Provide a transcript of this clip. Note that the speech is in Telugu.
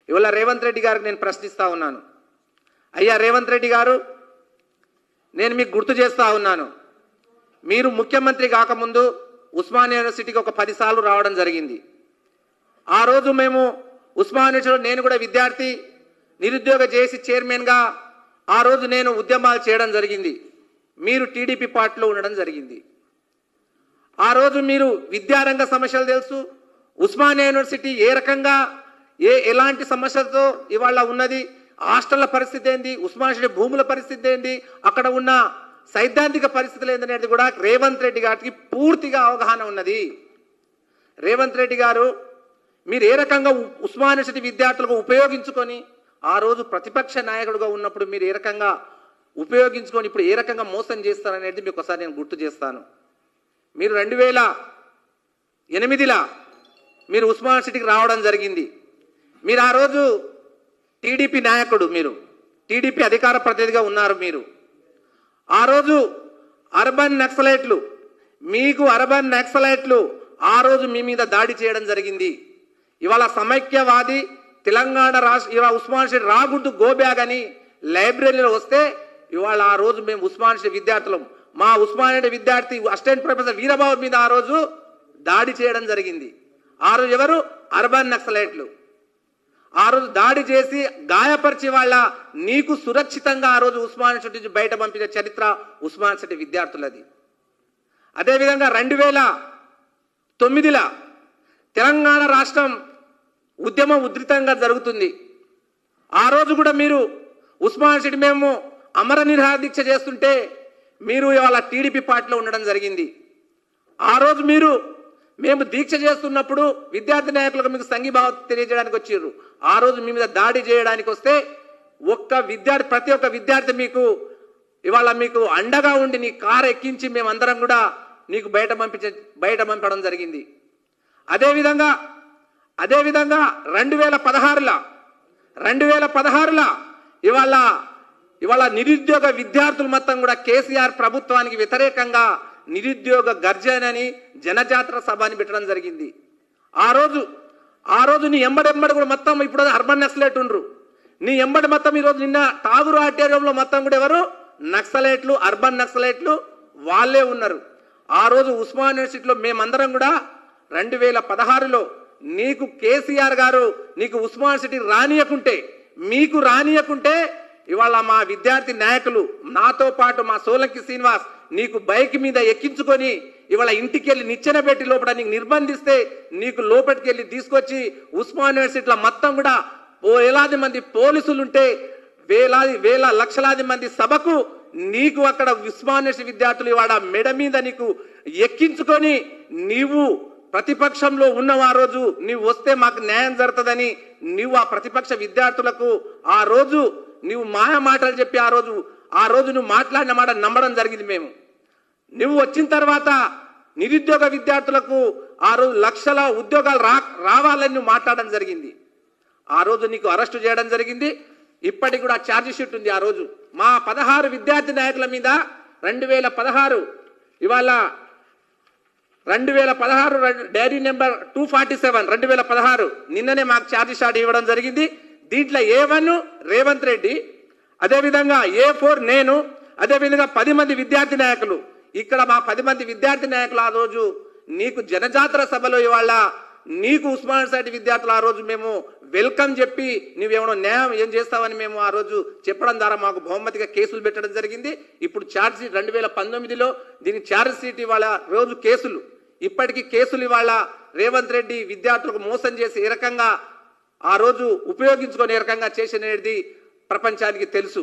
ఇవాళ రేవంత్ రెడ్డి గారికి నేను ప్రశ్నిస్తా ఉన్నాను. అయ్యా రేవంత్ రెడ్డి గారు, నేను మీకు గుర్తు చేస్తా ఉన్నాను, మీరు ముఖ్యమంత్రి కాకముందు ఉస్మానియా యూనివర్సిటీకి ఒక 10 సార్లు రావడం జరిగింది. ఆ రోజు మేము ఉస్మానియా యూనివర్సిటీలో నేను కూడా విద్యార్థి నిరుద్యోగ జేఏసీ చైర్మన్గా ఆ రోజు నేను ఉద్యమాలు చేయడం జరిగింది. మీరు టీడీపీ పార్టీలో ఉండడం జరిగింది. ఆ రోజు మీరు విద్యారంగ సమస్యలు తెలుసు, ఉస్మానియా యూనివర్సిటీ ఏ రకంగా ఎలాంటి సమస్యలతో ఇవాళ ఉన్నది, హాస్టళ్ల పరిస్థితి ఏంది, ఉస్మానియా యూనివర్సిటీ భూముల పరిస్థితి ఏంది, అక్కడ ఉన్న సైద్ధాంతిక పరిస్థితులు ఏందనేది కూడా రేవంత్ రెడ్డి గారికి పూర్తిగా అవగాహన ఉన్నది. రేవంత్ రెడ్డి గారు, మీరు ఏ రకంగా ఉస్మానియా యూనివర్సిటీ విద్యార్థులకు ఉపయోగించుకొని ఆ రోజు ప్రతిపక్ష నాయకుడిగా ఉన్నప్పుడు మీరు ఏ రకంగా ఉపయోగించుకొని ఇప్పుడు ఏ రకంగా మోసం చేస్తారనేది మీకు ఒకసారి నేను గుర్తు చేస్తాను. మీరు 2008లో మీరు ఉస్మానియా యూనివర్సిటీకి రావడం జరిగింది. మీరు ఆ రోజు టీడీపీ నాయకుడు, మీరు టీడీపీ అధికార ప్రతినిధిగా ఉన్నారు. మీరు ఆ రోజు అర్బన్ నక్సలైట్లు, మీకు అర్బన్ నక్సలైట్లు ఆ రోజు మీ మీద దాడి చేయడం జరిగింది. ఇవాళ సమైక్యవాది తెలంగాణ రాష్ట్ర ఇవాళ ఉస్మానియా యూనివర్సిటీ రాగుంటూ గోబ్యాగ్ అని లైబ్రరీలో వస్తే ఇవాళ ఆ రోజు మేము ఉస్మానియా యూనివర్సిటీ విద్యార్థులం, మా ఉస్మానియా యూనివర్సిటీ విద్యార్థి అసిస్టెంట్ ప్రొఫెసర్ వీరబాబు మీద ఆ రోజు దాడి చేయడం జరిగింది. ఆ రోజు ఎవరు? అర్బన్ నక్సలైట్లు. ఆ రోజు దాడి చేసి గాయపరిచి వాళ్ళ నీకు సురక్షితంగా ఆ రోజు ఉస్మానియా యూనివర్సిటీ నుంచి బయట పంపిన చరిత్ర ఉస్మానియా యూనివర్సిటీ విద్యార్థులది. అదేవిధంగా 2009లో తెలంగాణ రాష్ట్రం ఉద్యమం ఉధృతంగా జరుగుతుంది. ఆ రోజు కూడా మీరు ఉస్మానియా యూనివర్సిటీ మేము అమర నిరాహార దీక్ష చేస్తుంటే మీరు ఇవాళ టీడీపీ పార్టీలో ఉండడం జరిగింది. ఆ రోజు మేము దీక్ష చేస్తున్నప్పుడు విద్యార్థి నాయకులకు మీకు సంఘీభావం తెలియజేయడానికి వచ్చారు. ఆ రోజు మీ మీద దాడి చేయడానికి వస్తే ప్రతి ఒక్క విద్యార్థి మీకు ఇవాళ మీకు అండగా ఉండి నీ కారు ఎక్కించి మేమందరం కూడా నీకు బయట పంపడం జరిగింది. అదేవిధంగా 2016లో ఇవాళ నిరుద్యోగ విద్యార్థులు మొత్తం కూడా కేసీఆర్ ప్రభుత్వానికి వ్యతిరేకంగా నిరుద్యోగ గర్జనని జనజాతర సభ అని పెట్టడం జరిగింది. ఆ రోజు నీ ఎంబడెంబడి కూడా మొత్తం ఇప్పుడు అర్బన్ నక్సలైట్ ఉండ్రు, నీ ఎంబడి మొత్తం ఈరోజు నిన్న ఠాగూర్ ఆడిటోరియంలో మొత్తం కూడా ఎవరు నక్సలైట్లు, అర్బన్ నక్సలైట్లు వాళ్ళే ఉన్నారు. ఆ రోజు ఉస్మానియా యూనివర్సిటీలో మేమందరం కూడా 2016లో నీకు కేసీఆర్ గారు నీకు ఉస్మానియా యూనివర్సిటీ రానియకుంటే ఇవాళ మా విద్యార్థి నాయకులు నాతో పాటు మా సోలంకి శ్రీనివాస్ నీకు బైక్ మీద ఎక్కించుకొని ఇవాళ ఇంటికి వెళ్ళి నిచ్చెన పెట్టి లోపల నీకు నిర్బంధిస్తే నీకు లోపలికి వెళ్ళి తీసుకొచ్చి ఉస్మానియా యూనివర్సిటీలో మొత్తం కూడా వేలాది మంది పోలీసులుంటే లక్షలాది మంది సభకు నీకు అక్కడ ఉస్మానియా యూనివర్సిటీ విద్యార్థులు ఇవాళ మెడ మీద నీకు ఎక్కించుకొని నీవు ప్రతిపక్షంలో ఉన్నవు. ఆ రోజు నీవు వస్తే మాకు న్యాయం జరుగుతుందని నీవు ఆ ప్రతిపక్ష విద్యార్థులకు ఆ రోజు నీవు మాయ మాటలు చెప్పి ఆ రోజు నువ్వు మాట్లాడిన మాట నమ్మడం జరిగింది. నువ్వు వచ్చిన తర్వాత నిరుద్యోగ విద్యార్థులకు ఆ రోజు లక్షల ఉద్యోగాలు రావాలని నువ్వు మాట్లాడడం జరిగింది. ఆ రోజు నీకు అరెస్టు చేయడం జరిగింది. ఇప్పటికి కూడా ఛార్జ్ షీట్ ఉంది. ఆ రోజు మా 16 విద్యార్థి నాయకుల మీద 2016 ఇవాళ 2016 డైరీ నెంబర్ 247 2016 నిన్ననే మాకు ఛార్జ్ షీట్ ఇవ్వడం జరిగింది. దీంట్లో A1 రేవంత్ రెడ్డి, అదేవిధంగా A4 నేను, అదేవిధంగా 10 మంది విద్యార్థి నాయకులు. ఇక్కడ మా 10 మంది విద్యార్థి నాయకులు ఆ రోజు నీకు జనజాతర సభలో ఇవాళ నీకు ఉస్మానియా యూనివర్సిటీ విద్యార్థులు ఆ రోజు మేము వెల్కమ్ చెప్పి నువ్వేమో న్యాయం ఏం చేస్తావని మేము ఆ రోజు చెప్పడం ద్వారా మాకు బహుమతిగా కేసులు పెట్టడం జరిగింది. ఇప్పుడు ఛార్జ్ షీట్ 2019లో దీని ఛార్జ్ షీట్ ఇవాళ రోజు కేసులు, ఇప్పటికీ కేసులు ఇవాళ రేవంత్ రెడ్డి విద్యార్థులకు మోసం చేసి ఏ రకంగా ఆ రోజు ఉపయోగించుకొని ఏ రకంగా చేసినది ప్రపంచానికి తెలుసు.